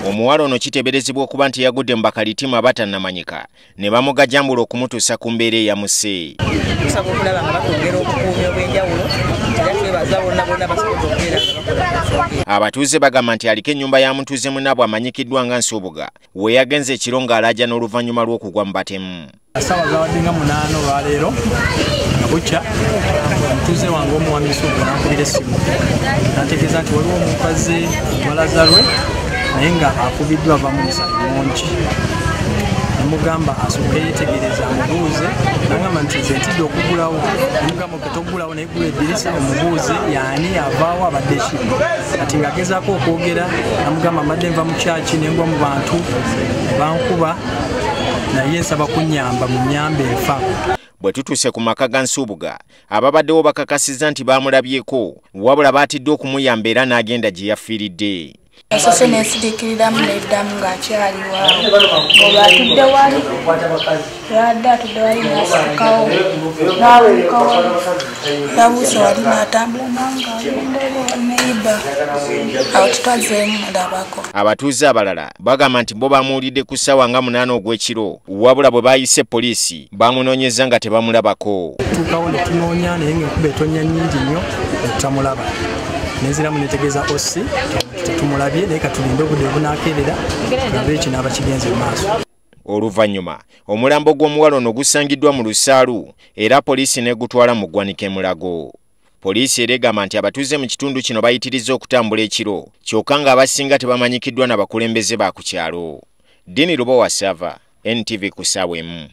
Omuwala ono kiteeberezebwa okuba nti yagudde mu bakalitima abatannamanyika ne bamugajambula okumutuusa ku mbeera eyamuse. Tusaba okulaba nga batwongera obukuumi obw'enjawulo era twebaza bonna basobola okubeera nga bakola. Abatuuze bagamba nti aliko ennyumba ya mutuuze munaabwe amanyikiddwa nga Nsubuga we yagenze ekiro ng'alaaja n'oluvannyuma lw'okugwa mu batemu. Sawa zawadde nga 8 olwaleero nga bukya omutuuze wange omuwami Nsubuga n'ankubira essimu n'ategeeza nti waliwo omukazi walaza lwe naye nga akubiddwa ava mu musaayi mungi. Namugamba asooke yeetegereza amubuuze n'agamba nti nze ntidde okugulawo. Namugamba ketogulawo naye gula eddirisa omubuuze yaani avaawo abadde ki. Kati ng'agezaako okwogera namugamba mbadde nva mu kyaki ne ngwa mu bantu bankuba naye nsaba kunnyamba mu nnyamba enfa. Bwe tutuuse ku maka ga Nsubuga ababaddewo bakakasizza nti baamulabyeko wabula baatidde okumuyamba era n'agenda gye yafiiridde. Asose n'ensiriikiriramu n'eddamu ng'akyali waawo. Oba atudde wali yadde atudde wali n'asitukawo n'awuuka wali yabuusa wali n'atambula nanga neyiba awo tutwazeemu ndabako. Abatuuze abalala bagamba nti bo bamuwulidde ku ssaawa nga 8 ogw'ekiro wabula bwe baayise poliisi bamunoonyeza nga tebamulabako. Tutuukawo ne tunoonya naye ng'enkuba etonnya nnyingi nnyo tutamulaba. Nenziramu netegeeza OSI tetumulabye naye katulinde obudde obunaakeerera tulabe ekinaaba kigenze mu maaso. Oluvannyuma omulambo gw'omuwala ono gusangiddwa mu lusaalu era poliisi n'egutwala mu ggwanika e Mulago. Poliisi era egamba nti abatuuze mu kitundu kino bayitiriza okutambula ekiro kyokka ng'abasinga tebamanyikiddwa n'abakulembeze ba ku kyalo. Dini Lubowa Sava, NTV ku ssaawa emu.